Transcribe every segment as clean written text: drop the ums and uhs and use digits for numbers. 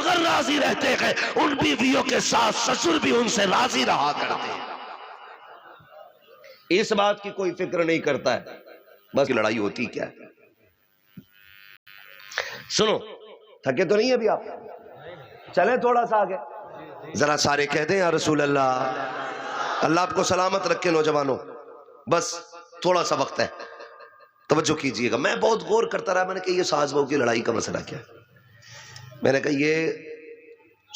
अगर राजी रहते हैं उन बीवियों के साथ ससुर भी उनसे राजी रहा करते हैं। इस बात की कोई फिक्र नहीं करता है, बस लड़ाई होती क्या है। सुनो, थके तो नहीं अभी आप? चले थोड़ा सा आगे, जरा सारे कह दें या रसूल अल्लाह। अल्लाह आपको सलामत रखे नौजवानों, बस थोड़ा सा वक्त है, तवज्जो कीजिएगा। मैं बहुत गौर करता रहा, मैंने कहा ये सास बहू की लड़ाई का मसला क्या है। मैंने कहा ये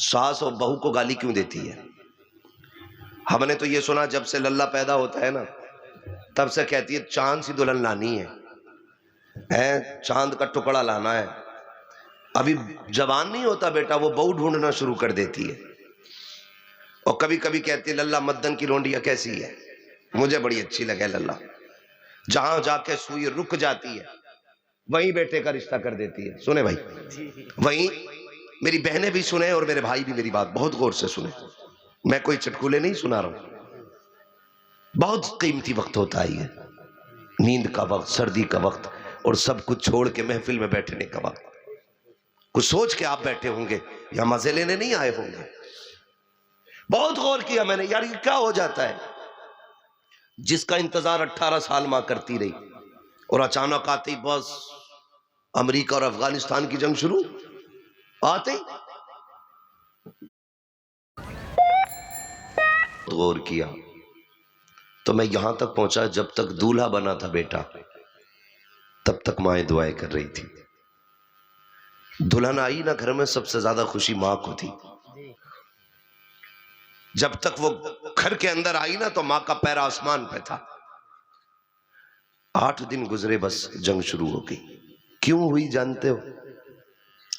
सास और बहू को गाली क्यों देती है। हमने तो ये सुना जब से लल्ला पैदा होता है ना तब से कहती है चांद सी दुल्हन लानी है, चांद का टुकड़ा लाना है। अभी जवान नहीं होता बेटा वो बहू ढूंढना शुरू कर देती है, और कभी कभी कहती है लल्ला मद्दन की लोंडिया कैसी है, मुझे बड़ी अच्छी लगे लल्ला। जहां जाके सुई रुक जाती है वहीं बेटे का रिश्ता कर देती है। सुने भाई, वहीं मेरी बहनें भी सुने और मेरे भाई भी मेरी बात बहुत गौर से सुने। मैं कोई चटकुले नहीं सुना रहा हूं, बहुत कीमती वक्त होता है ये, नींद का वक्त, सर्दी का वक्त, और सब कुछ छोड़ के महफिल में बैठने का वक्त। कुछ सोच के आप बैठे होंगे या मजे लेने नहीं आए होंगे। बहुत गौर किया मैंने, यार ये क्या हो जाता है। जिसका इंतजार 18 साल मां करती रही और अचानक आते ही बस अमेरिका और अफगानिस्तान की जंग शुरू, आते ही गौर किया तो मैं यहां तक पहुंचा, जब तक दूल्हा बना था बेटा तब तक माएं दुआएं कर रही थी। दुल्हन आई ना घर में, सबसे ज्यादा खुशी मां को थी। जब तक वो घर के अंदर आई ना तो मां का पैर आसमान पे था। 8 दिन गुजरे, बस जंग शुरू हो गई। क्यों हुई जानते हो?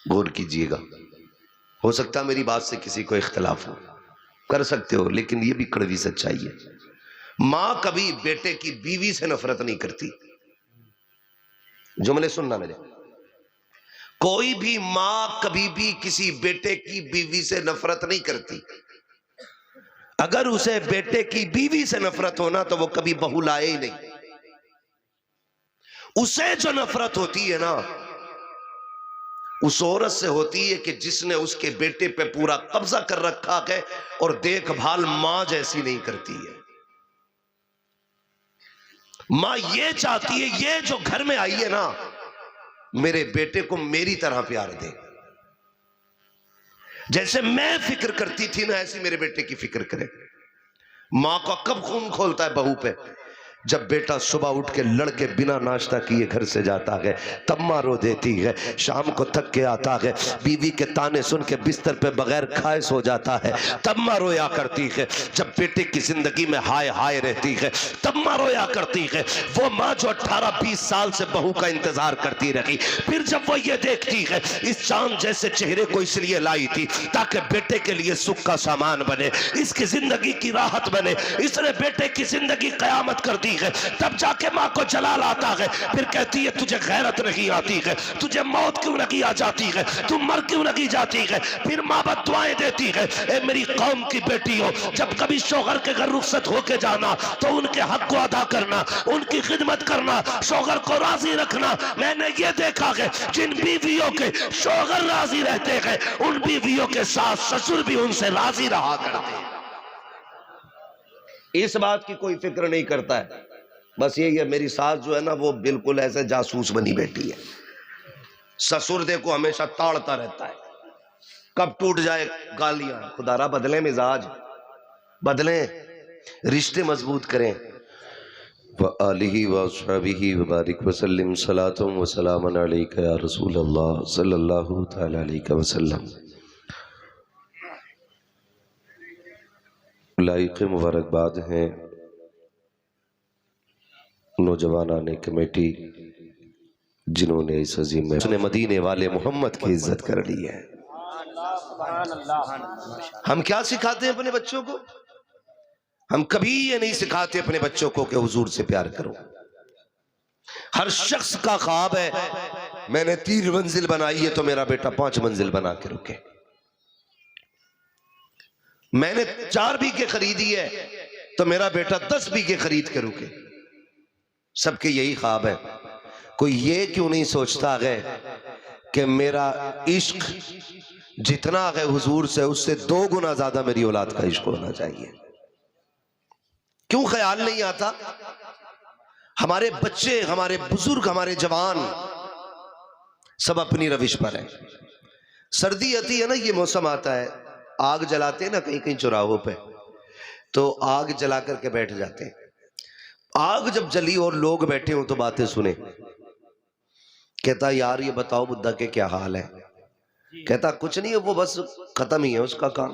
गौर कीजिएगा, हो सकता है मेरी बात से किसी को इख्तलाफ हो, कर सकते हो, लेकिन ये भी कड़वी सच्चाई है। मां कभी बेटे की बीवी से नफरत नहीं करती। जुमले सुनना मेरे, कोई भी मां कभी भी किसी बेटे की बीवी से नफरत नहीं करती। अगर उसे बेटे की बीवी से नफरत होना तो वो कभी बहू लाए ही नहीं। उसे जो नफरत होती है ना उस औरत से होती है कि जिसने उसके बेटे पे पूरा कब्जा कर रखा है और देखभाल मां जैसी नहीं करती है। मां ये चाहती है ये जो घर में आई है ना मेरे बेटे को मेरी तरह प्यार दे, जैसे मैं फिक्र करती थी ना ऐसी मेरे बेटे की फिक्र करे। मां का कब खून खोलता है बहू पे? जब बेटा सुबह उठ के लड़के बिना नाश्ता किए घर से जाता है तब मां रो देती है। शाम को थक के आता है, बीवी के ताने सुन के बिस्तर पे बगैर खाए सो जाता है, तब मां रोया करती है। जब बेटे की जिंदगी में हाय हाय रहती है तब मां रोया करती है। वो मां जो 18-20 साल से बहू का इंतजार करती रही, फिर जब वो ये देखती है इस चांद जैसे चेहरे को इसलिए लाई थी ताकि बेटे के लिए सुख का सामान बने, इसकी जिंदगी की राहत बने, इसने बेटे की जिंदगी कयामत कर दी है, तब जाके मां को जलाल आता है। फिर कहती है तुझे गैरत नहीं आती है, तुझे मौत क्यों नहीं आ जाती है, तू मर क्यों नहीं जाती है। फिर मां बद्दुआएं देती है, ए मेरी कौम की बेटी हो, जब कभी शौहर के घर रुखसत होके जाना तो उनके हक को अदा करना, उनकी खिदमत करना, शौहर को राजी रखना। मैंने ये देखा है जिन बीवियों के शौहर राजी रहते हैं उन बीवियों के साथ ससुर भी उनसे राजी रहा करते हैं। इस बात की कोई फिक्र नहीं करता है। बस यही है, मेरी सास जो है ना वो बिल्कुल ऐसे जासूस बनी बैठी है। ससुर देखो हमेशा ताड़ता रहता है, कब टूट जाए गालियां। खुदारा बदले मिजाज, बदलें, रिश्ते मजबूत करें। व आलिही व अस्हाबिही व बारिक वसल्लम सलातुम व सलामन अलैका या रसूल अल्लाह सल्लल्लाहु तआला अलैहि वसल्लम। लाइक मुबारकबाद हैं नौजवान आने कमेटी जिन्होंने इस अजीम में मदीने वाले मोहम्मद की इज्जत कर ली है। हम क्या सिखाते हैं अपने बच्चों को? हम कभी ये नहीं सिखाते अपने बच्चों को कि हुजूर से प्यार करो। हर शख्स का ख्वाब है मैंने 3 मंजिल बनाई है तो मेरा बेटा 5 मंजिल बना के रुके, मैंने 4 बीघे खरीदी है तो मेरा बेटा 10 बीघे खरीद के रुके। सबके यही ख्वाब है। कोई ये क्यों नहीं सोचता है कि मेरा इश्क जितना है हुजूर से उससे 2 गुना ज्यादा मेरी औलाद का इश्क होना चाहिए। क्यों ख्याल नहीं आता? हमारे बच्चे, हमारे बुजुर्ग, हमारे जवान सब अपनी रविश पर है। सर्दी आती है ना, ये मौसम आता है, आग जलाते हैं ना कहीं कहीं चौराहों पे, तो आग जला करके बैठ जाते हैं। आग जब जली और लोग बैठे हो तो बातें सुने। कहता यार ये बताओ बुद्धा के क्या हाल है? कहता कुछ नहीं है, वो बस खत्म ही है उसका काम।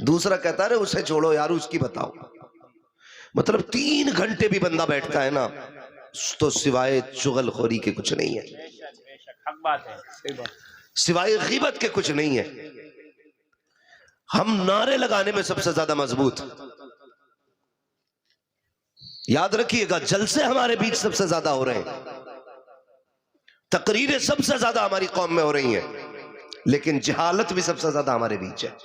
दूसरा कहता है उसे छोड़ो यार, उसकी बताओ। मतलब 3 घंटे भी बंदा बैठता है ना तो सिवाय चुगलखोरी के कुछ नहीं है, सिवाय गीबत के कुछ नहीं है। हम नारे लगाने में सबसे ज्यादा मजबूत, याद रखिएगा। जलसे हमारे बीच सबसे ज्यादा हो रहे हैं, तकरीरें सबसे ज्यादा हमारी कौम में हो रही हैं, लेकिन जहालत भी सबसे ज्यादा हमारे बीच है।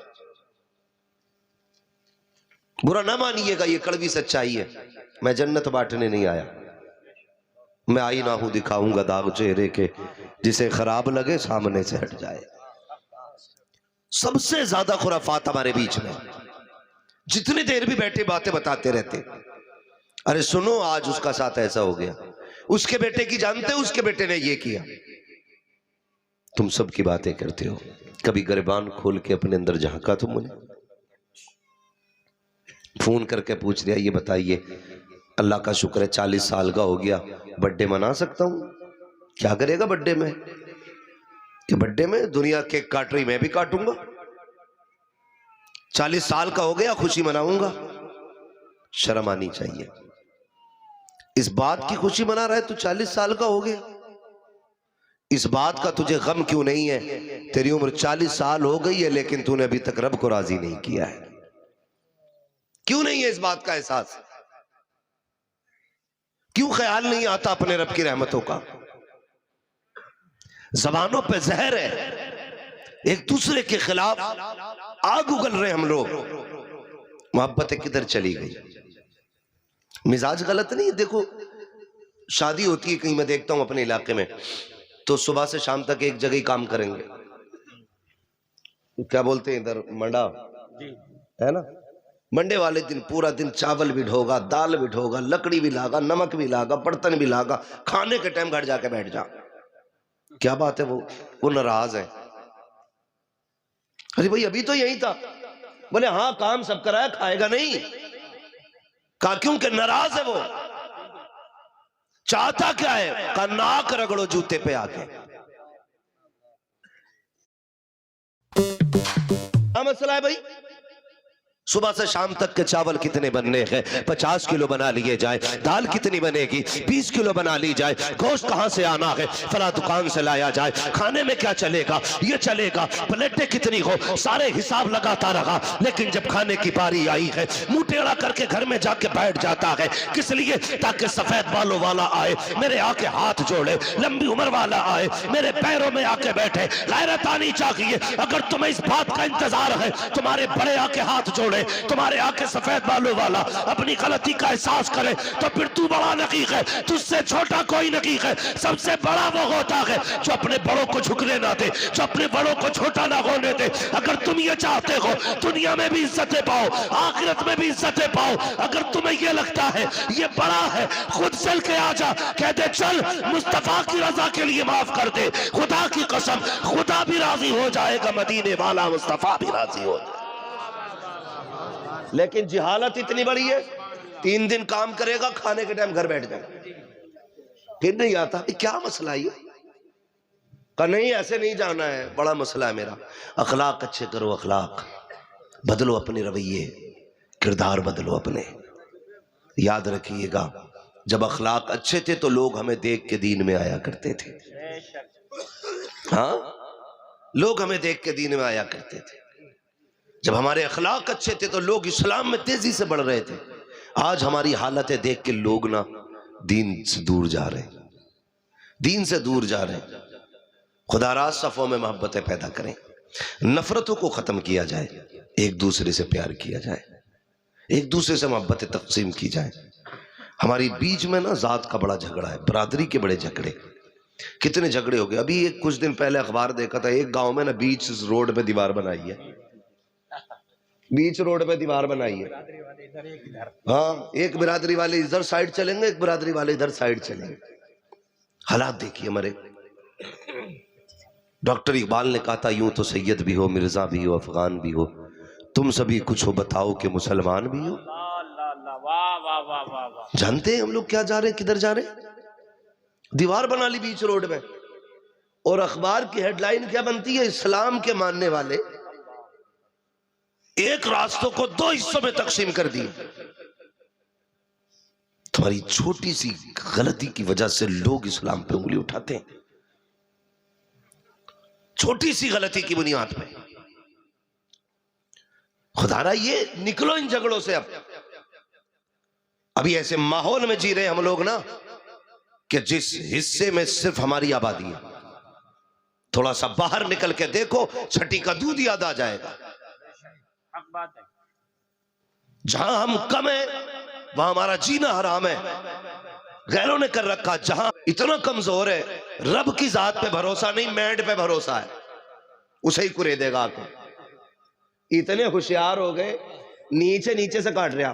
बुरा ना मानिएगा, ये कड़वी सच्चाई है। मैं जन्नत बांटने नहीं आया, मैं आई ना हूं दिखाऊंगा दाग चेहरे के, जिसे खराब लगे सामने से हट जाए। सबसे ज्यादा खुराफात हमारे बीच में, जितनी देर भी बैठे बातें बताते रहते। अरे सुनो आज उसका साथ ऐसा हो गया, उसके बेटे की जानते हो, उसके बेटे ने ये किया। तुम सब की बातें करते हो, कभी गिरबान खोल के अपने अंदर झांका तुमने? फोन करके पूछ लिया ये बताइए अल्लाह का शुक्र है 40 साल का हो गया, बर्थडे मना सकता हूं? क्या करेगा बर्थडे में? कि बर्थडे में दुनिया केक काट रही, मैं भी काटूंगा। 40 साल का हो गया, खुशी मनाऊंगा। शर्म आनी चाहिए। इस बात की खुशी मना रहा है तू 40 साल का हो गया, इस बात का तुझे गम क्यों नहीं है? तेरी उम्र 40 साल हो गई है लेकिन तूने अभी तक रब को राजी नहीं किया है। क्यों नहीं है इस बात का एहसास? क्यों ख्याल नहीं आता अपने रब की रहमतों का? जबानों पे जहर है, एक दूसरे के खिलाफ आग उगल रहे हम लोग। मोहब्बतें किधर चली गई? मिजाज गलत नहीं। देखो शादी होती है कहीं, मैं देखता हूं अपने इलाके में, तो सुबह से शाम तक एक जगह ही काम करेंगे। क्या बोलते हैं इधर, मंडा है ना? मंडे वाले दिन पूरा दिन चावल भी ढोगा, दाल भी ढोगा, लकड़ी भी लागा, नमक भी लागा, बर्तन भी लागा, खाने के टाइम घर जाके बैठ जा। क्या बात है? वो नाराज है। अरे भाई अभी तो यही था। बोले हाँ काम सब कराया, खाएगा नहीं। कहा क्योंकि नाराज है वो। चाहता क्या है? कहा नाक रगड़ो जूते पे आके। क्या मसला है भाई? सुबह से शाम तक के चावल कितने बनने हैं? 50 किलो बना लिए जाए। दाल कितनी बनेगी? 20 किलो बना ली जाए। गोश्त कहां से आना है? फला दुकान से लाया जाए। खाने में क्या चलेगा? ये चलेगा। प्लेटें कितनी हो? सारे हिसाब लगाता रहा, लेकिन जब खाने की बारी आई है मुंह टेढ़ा करके घर में जाके बैठ जाता है। किस लिए? ताकि सफेद बालों वाला आए मेरे आके हाथ जोड़े, लंबी उम्र वाला आए मेरे पैरों में आके बैठे। गैरत आनी चाहिए। अगर तुम्हें इस बात का इंतजार है तुम्हारे बड़े आके हाथ जोड़े, तुम्हारे आके सफेद बालों वाला अपनी गलती का एहसास करे, तो फिर तू बड़ा नकीक है। तुझसे छोटा कोई नकीक है। सबसे बड़ा वो होता है जो अपने बड़ों को झुकने ना दे, जो अपने बड़ों को छोटा ना होने दे। अगर तुम ये चाहते हो दुनिया में भी इज्जतें पाओ, आखिरत में भी इज्जतें पाओ, अगर तुम्हें ये लगता है ये बड़ा है, खुद चल के आ जा, कह दे चल मुस्तफा की रजा के लिए माफ कर दे। खुदा की कसम खुदा भी राजी हो जाएगा, मदीने वाला मुस्तफा भी राजी हो जाएगा। लेकिन जिहालत इतनी बड़ी है, 3 दिन काम करेगा, खाने के टाइम घर बैठ जाएगा, फिर नहीं आता। क्या मसला है? कहा नहीं ऐसे नहीं जाना है, बड़ा मसला है मेरा। अखलाक अच्छे करो, अखलाक बदलो, अपने रवैये किरदार बदलो अपने। याद रखिएगा जब अखलाक अच्छे थे तो लोग हमें देख के दीन में आया करते थे। हाँ, लोग हमें देख के दीन में आया करते थे। जब हमारे अखलाक अच्छे थे तो लोग इस्लाम में तेजी से बढ़ रहे थे। आज हमारी हालतें देख के लोग ना दीन से दूर जा रहे, दीन से दूर जा रहे। खुदा राज सफ़ों में मोहब्बतें पैदा करें, नफरतों को ख़त्म किया जाए, एक दूसरे से प्यार किया जाए, एक दूसरे से मोहब्बतें तकसीम की जाए। हमारी बीच में ना ज़ात का बड़ा झगड़ा है, बरादरी के बड़े झगड़े। कितने झगड़े हो गए। अभी एक कुछ दिन पहले अखबार देखा था, एक गांव में ना बीच रोड पे दीवार बनाई है, बीच रोड पे दीवार बनाई है। हाँ, एक बिरादरी वाले इधर साइड चलेंगे, एक बिरादरी वाले इधर साइड चलेंगे। हालात देखिए हमारे। डॉक्टर इकबाल ने कहा था, यूं तो सैयद भी हो, मिर्जा भी हो, अफगान भी हो, तुम सभी कुछ हो बताओ कि मुसलमान भी हो। जानते हैं हम लोग क्या जा रहे हैं, किधर जा रहे हैं? दीवार बना ली बीच रोड में, और अखबार की हेडलाइन क्या बनती है, इस्लाम के मानने वाले एक रास्तों को दो हिस्सों में तकसीम कर दिए। तुम्हारी छोटी सी गलती की वजह से लोग इस्लाम पे उंगली उठाते हैं, छोटी सी गलती की बुनियाद पे। खुदारा ये निकलो इन झगड़ों से। अब अभी ऐसे माहौल में जी रहे हम लोग ना कि जिस हिस्से में सिर्फ हमारी आबादी है, थोड़ा सा बाहर निकल के देखो, छठी का दूध याद आ जाएगा। जहां हम कम है वहां हमारा जीना हराम है, गैरों ने कर रखा। जहां इतना कमजोर है, रब की जात पे भरोसा नहीं, मैंड पे भरोसा है, उसे ही कुरे देगा आके। इतने होशियार हो गए, नीचे नीचे से काट रहा,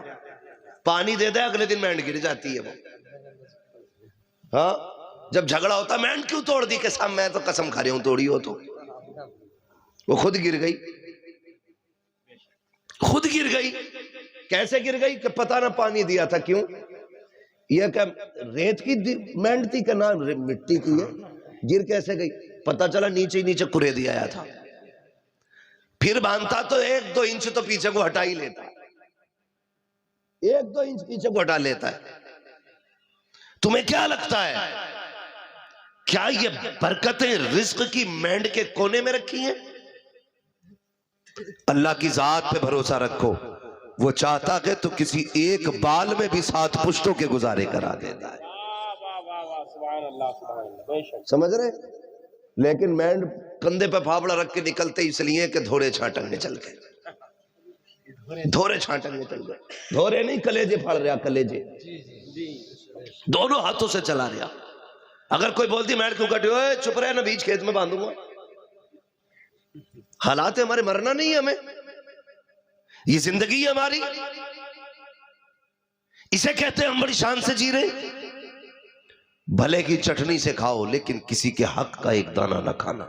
पानी दे दे अगले दिन मैंड गिर जाती है वो। हाँ, जब झगड़ा होता, मैंड क्यों तोड़ दी, के साथ मैं तो कसम खा रही हूं तोड़ी हो तो। वो खुद गिर गई, खुद गिर गई। कैसे गिर गई कि पता ना पानी दिया था क्यों। यह क्या रेत की मैंड थी कि ना मिट्टी की है, गिर कैसे गई पता चला नीचे ही नीचे कुरे दिया आया था। फिर बांधता तो 1-2 इंच तो पीछे को हटा ही लेता, 1-2 इंच पीछे को हटा लेता है। तुम्हें क्या लगता है, क्या ये बरकतें रिज्क की मैंड के कोने में रखी हैं? अल्लाह की जात पे भरोसा रखो, वो चाहता है तो किसी एक बाल में भी 7 पुश्तों के गुजारे करा देता है। समझ रहे? लेकिन मैंड कंधे पे फावड़ा रख के निकलते इसलिए कि धोरे छाटंगे चल गए, धोरे छाटंगे चल गए। धोरे नहीं, कलेजे फाड़ रहा, कलेजे दोनों हाथों से चला रहा। अगर कोई बोलती मैंड क्यों कटी, ओए चुप रहे ना, बीच खेत में बांधूंगा। हालात है हमारे, मरना नहीं है हमें, ये जिंदगी है हमारी, इसे कहते हैं हम बड़ी शान से जी रहे। भले की चटनी से खाओ लेकिन किसी के हक का एक दाना ना खाना,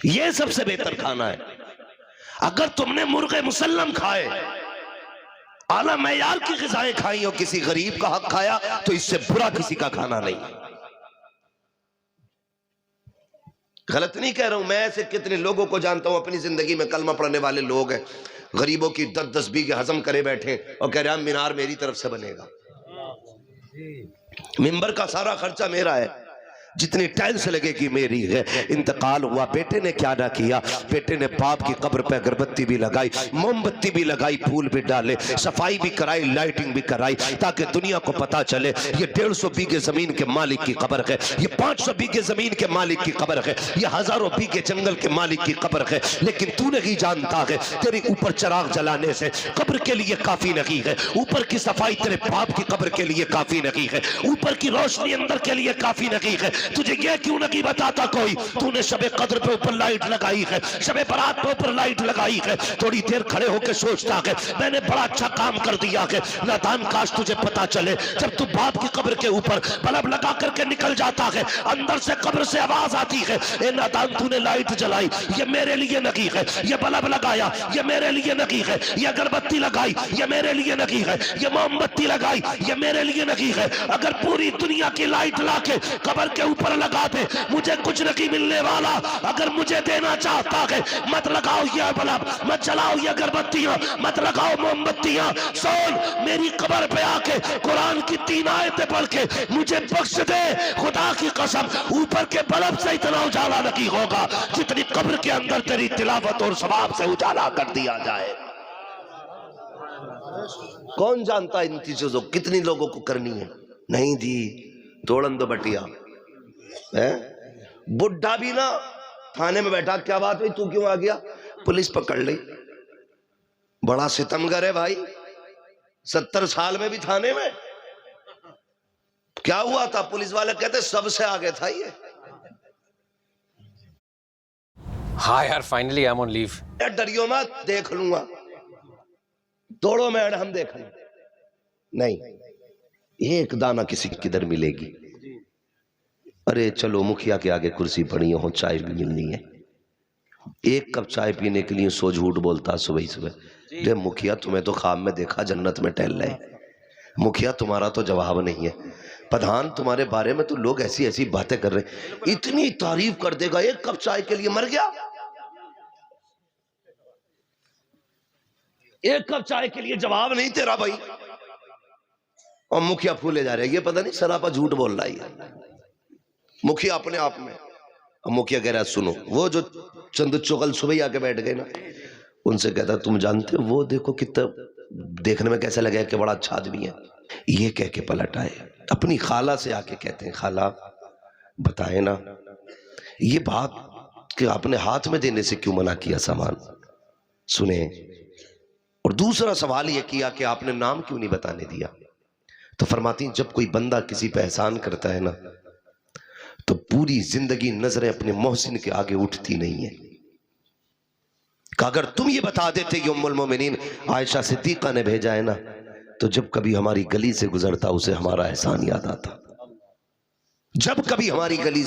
यह सबसे बेहतर खाना है। अगर तुमने मुर्गे मुसल्लम खाए, आला मैयार की ग़िज़ाएं खाई और किसी गरीब का हक खाया, तो इससे बुरा किसी का खाना नहीं। गलत नहीं कह रहा हूं मैं, ऐसे कितने लोगों को जानता हूं अपनी जिंदगी में, कलमा पढ़ने वाले लोग हैं, गरीबों की 10-10 बीघे हजम करे बैठे और कह रहे हैं मीनार मेरी तरफ से बनेगा, मिंबर का सारा खर्चा मेरा है, जितनी टाइल्स लगेगी मेरी है। इंतकाल हुआ, बेटे ने क्या ना किया, बेटे ने बाप की कब्र पे अगरबत्ती भी लगाई, मोमबत्ती भी लगाई, फूल भी डाले, सफाई भी कराई, लाइटिंग भी कराई, ताकि दुनिया को पता चले ये 150 बीघे जमीन के मालिक की कब्र है, ये 500 बीघे जमीन के मालिक की कब्र है, ये हजारों बीघे जंगल के मालिक की कब्र है। लेकिन तू नहीं जानता है तेरे ऊपर चिराग जलाने से कब्र के लिए काफी नहीं है, ऊपर की सफाई तेरे बाप की कब्र के लिए काफी नहीं है, ऊपर की रोशनी अंदर के लिए काफी नहीं है। तुझे यह क्यों नहीं बताता कोई, तूने शबे कद्र पे ऊपर लाइट लगाई है, शबे बारात पे ऊपर लाइट लगाई है, थोड़ी देर खड़े होकर सोचता है मैंने बड़ा अच्छा काम कर दिया है। नादान, काश तुझे पता चले जब तू बाप की कब्र के ऊपर बल्ब लगा करके निकल जाता है, अंदर से कब्र से आवाज आती है, ए नादान तूने लाइट जलाई, ये मेरे लिए नहीं है, ये बल्ब लगाया ये मेरे लिए नहीं है, ये अगरबत्ती लगाई ये मेरे लिए नहीं है, ये मोमबत्ती लगाई ये मेरे लिए नहीं है। अगर पूरी दुनिया की लाइट लाके कब्र के ऊपर लगा दे, मुझे कुछ नहीं मिलने वाला। अगर मुझे देना चाहता है मत लगाओ ये बल्ब, मत जलाओ ये अगरबत्तियां, मत लगाओ मोमबत्तियां। सोन मेरी कब्र पे आके कुरान की 3 आयतें पढ़ के मुझे बख्श दे, खुदा की कसम ऊपर के बल्ब से इतना उजाला नहीं होगा जितनी कब्र के अंदर तेरी तिलावत और सवाब से उजाला कर दिया जाए। कौन जानता इन चीजों कितनी लोगों को करनी है। नहीं दी तोड़न दो बटिया है। बुढ़ा भी ना थाने में बैठा, क्या बात हुई तू क्यों आ गया, पुलिस पकड़ ली। बड़ा सितमगर है भाई, 70 साल में भी थाने में। क्या हुआ था? पुलिस वाले कहते सबसे आगे था ये। हाँ यार, finally I am on leave. डरियो मत, देख लूंगा। दौड़ो मैड, हम देख लें। नहीं, एक दाना किसी किधर मिलेगी। अरे चलो, मुखिया के आगे कुर्सी पड़ी हो, चाय भी मिलनी है। एक कप चाय पीने के लिए सो झूठ बोलता सुबह सुबह। रे मुखिया, तुम्हें तो ख्वाब में देखा जन्नत में टहल रहे। मुखिया तुम्हारा तो जवाब नहीं है। प्रधान, तुम्हारे बारे में तो लोग ऐसी ऐसी बातें कर रहे, इतनी तारीफ कर देगा, एक कप चाय के लिए मर गया। एक कप चाय के लिए जवाब नहीं तेरा भाई। और मुखिया फूले जा रहे, ये पता नहीं सरापा झूठ बोल रहा है मुखिया अपने आप में। और मुखिया कह रहा है सुनो, वो जो चंद चुगल सुबह ही आके बैठ गए ना, उनसे कहता तुम जानते हो वो देखो कितना देखने में कैसा लगा कि बड़ा अच्छा आदमी है। ये कह के पलट आए, अपनी खाला से आके कहते हैं खाला बताए ना ये बात कि आपने हाथ में देने से क्यों मना किया सामान, सुने। और दूसरा सवाल ये किया कि आपने नाम क्यों नहीं बताने दिया। तो फरमाती जब कोई बंदा किसी पे एहसान करता है ना, तो पूरी जिंदगी नजरें अपने मोहसिन के आगे उठती नहीं है। अगर तुम ये बता देते कि उम्मुल मोमिनीन आयशा सिद्दीका ने भेजा है ना, तो जब कभी हमारी गली से गुजरता उसे हमारा एहसान याद आता। जब कभी हमारी गली